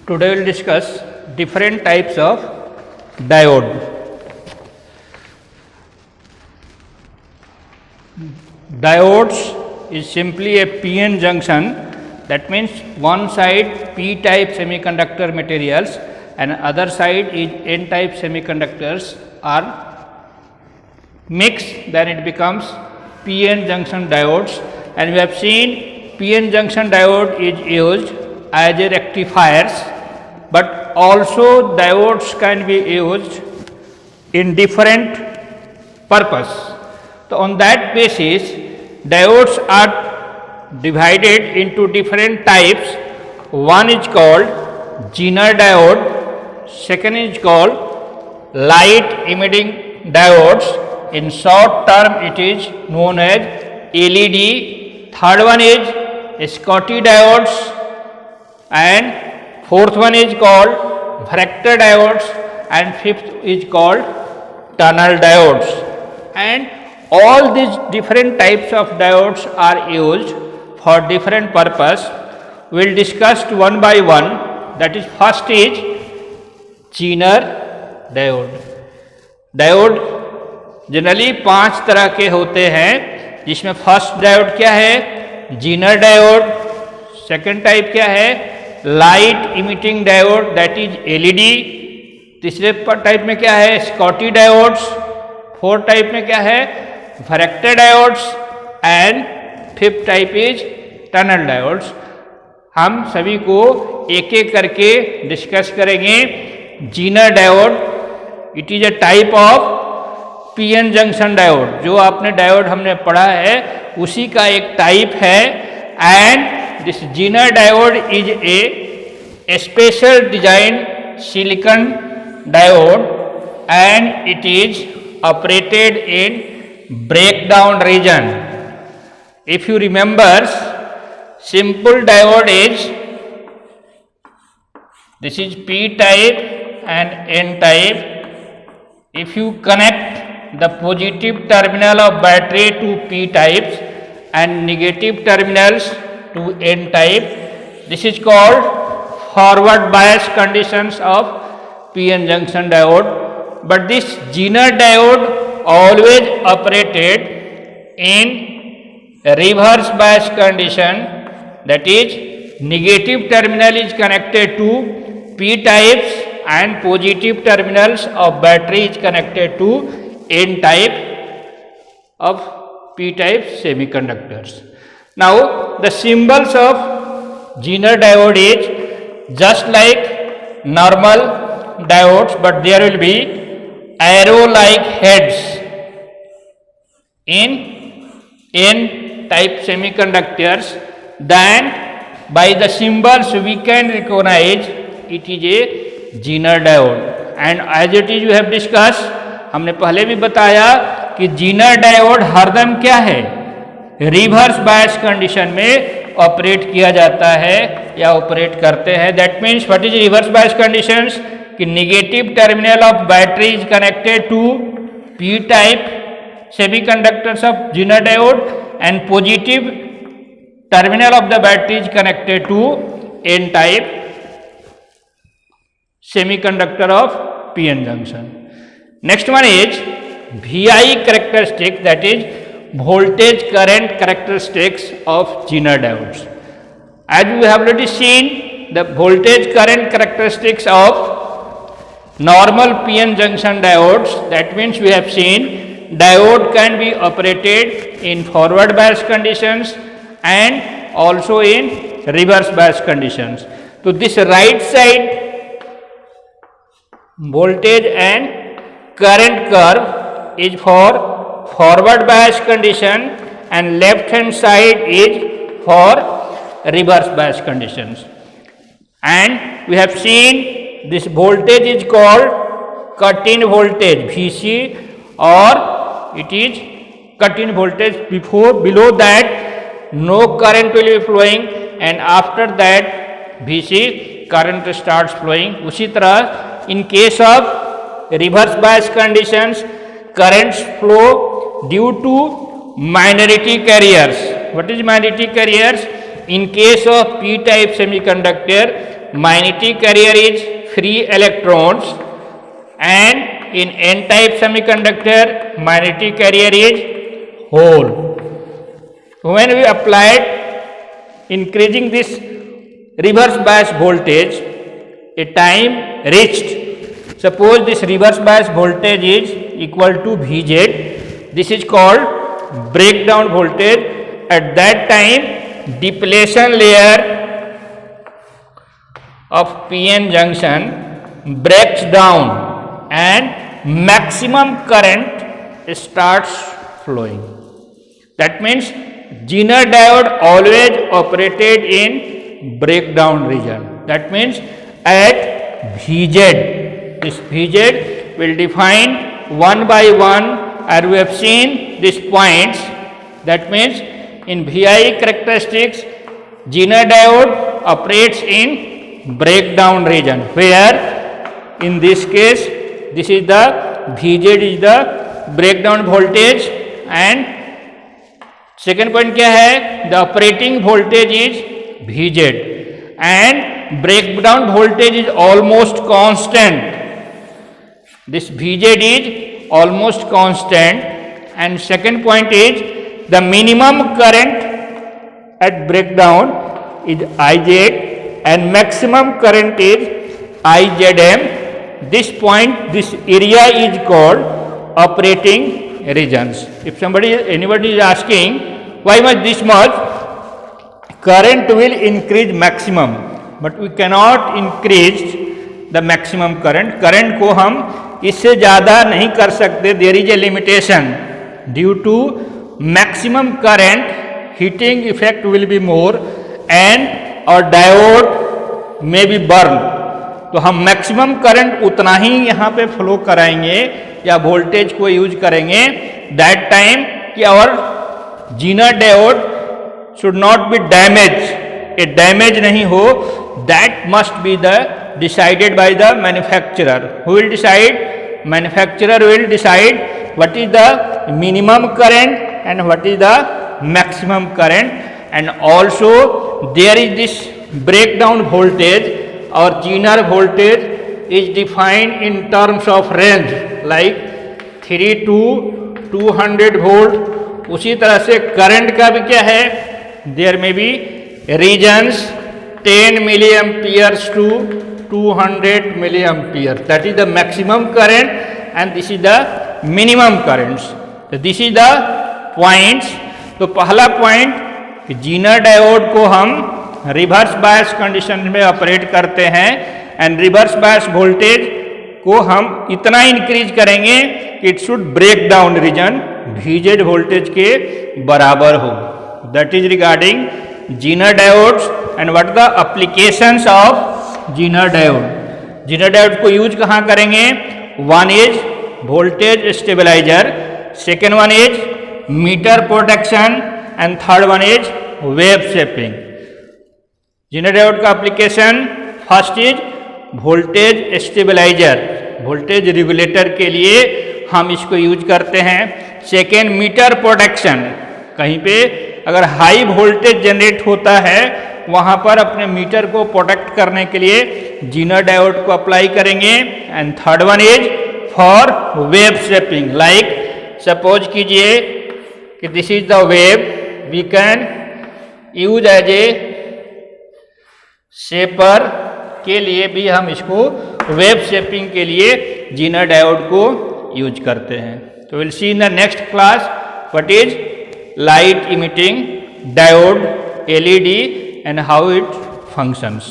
Today we will discuss different types of diode. Diodes is simply a PN junction, that means one side P type semiconductor materials and other side is N type semiconductors are mixed, then it becomes PN junction diodes. And we have seen PN junction diode is used as a rectifiers, but also diodes can be used in different purpose. So on that basis, diodes are divided into different types. One is called Zener diode, second is called light emitting diodes. In short term, it is known as LED. Third one is Schottky diodes, and fourth one is called Varactor diodes, and fifth is called tunnel diodes. And all these different types of diodes are used for different purpose. We will discuss one by one. That is, first is Zener diode. Diode generally 5 तरह के होते हैं, जिसमें first diode क्या है? Zener diode. Second type क्या है? Light emitting diode, that is LED. तीसरे टाइप में क्या है? Schottky diodes. फोर्थ टाइप में क्या है? Varactor diodes. And fifth type is tunnel diodes. हम सभी को एक एक करके डिस्कस करेंगे. Zener diode, it is a type of PN junction diode. जो आपने डायोड हमने पढ़ा है उसी का एक टाइप है. And this Zener diode is a special design silicon diode and it is operated in breakdown region. If you remember, simple diode is, this is P type and N type. If you connect the positive terminal of battery to P types and negative terminals to N type, this is called forward bias conditions of PN junction diode. But this Zener diode always operated in reverse bias condition, that is, negative terminal is connected to P types and positive terminals of battery is connected to N type of P type semiconductors. Now the symbols of Zener diode is just like normal diodes, but there will be arrow like heads in N type semiconductors. Then by the symbols we can recognize it is a Zener diode. And as it is, we have discussed, हमने पहले भी बताया कि Zener diode हरदम क्या है? Reverse bias condition में operate किया जाता है या ऑपरेट करते हैं. That means what is reverse bias conditions? कि negative terminal of battery is connected to P type semiconductors of Zener diode and positive terminal of the battery is connected to N type semiconductor of PN junction. Next one is VI characteristic, that is voltage current characteristics of Zener diodes. As we have already seen, the voltage current characteristics of normal PN junction diodes, that means we have seen diode can be operated in forward bias conditions and also in reverse bias conditions. So this right side voltage and current curve is for forward bias condition and left hand side is for reverse bias conditions. And we have seen this voltage is called cut-in voltage VC, or it is cut-in voltage. Below that no current will be flowing, and after that VC current starts flowing. उसी तरह in case of reverse bias conditions, currents flow due to minority carriers. What is minority carriers? In case of P type semiconductor, magnetic carrier is free electrons, and in n-type semiconductor magnetic carrier is hole. When we applied increasing this reverse bias voltage, a time reached, suppose this reverse bias voltage is equal to Vz, this is called breakdown voltage. At that time depletion layer of PN junction breaks down and maximum current starts flowing. That means Zener diode always operated in breakdown region. That means at Vz, this Vz will define one by one, and we have seen these points. That means in VI characteristics, Zener diode operates in breakdown region, where in this case this is the Vz is the breakdown voltage, and second point क्या है, the operating voltage is Vz, and breakdown voltage is almost constant. This Vz is almost constant, and second point is the minimum current at breakdown is Iz and maximum current is Izm. This point, this area is called operating regions. If anybody is asking why much this much, current will increase maximum, but we cannot increase the maximum current. Current को हम इससे ज़्यादा नहीं कर सकते. There is a limitation due to maximum current, heating effect will be more and our diode may be burned. तो हम maximum current उतना ही यहाँ पे फ्लो कराएंगे या वोल्टेज को यूज करेंगे. दैट टाइम कि our Zener diode should not be damaged, a damage नहीं हो. That must be the decided by the manufacturer. Who will decide? Manufacturer will decide what is the minimum current and what is the maximum current, and also there is this breakdown voltage. Our Zener voltage is defined in terms of range like 3 to 200 volt. उसी तरह से current का भी क्या है, there may be regions 10 milliamperes to 200 milliamperes. That is the maximum current and this is the minimum currents. So this is the points. तो पहला point कि Zener डायोड को हम रिवर्स बायस कंडीशन में ऑपरेट करते हैं एंड रिवर्स बायस वोल्टेज को हम इतना इंक्रीज करेंगे कि it should break down region Vz voltage के बराबर हो. That is regarding Zener diodes and what the applications of Zener diode. Zener diode को यूज कहाँ करेंगे? One is voltage stabiliser, second one is meter protection and third one is wave shaping. Zener diode का application first is voltage stabiliser, voltage regulator के लिए हम इसको use करते हैं. सेकेंड मीटर प्रोटेक्शन, कहीं पे अगर हाई वोल्टेज जनरेट होता है वहाँ पर अपने मीटर को प्रोटेक्ट करने के लिए Zener डायोड को अप्लाई करेंगे. And third one is for wave shaping. Like suppose कीजिए कि this is the wave, we can use as a shaper के लिए भी हम इसको वेव शेपिंग के लिए Zener डायोड को यूज करते हैं. तो will see in the next class what is light emitting diode LED and how it functions.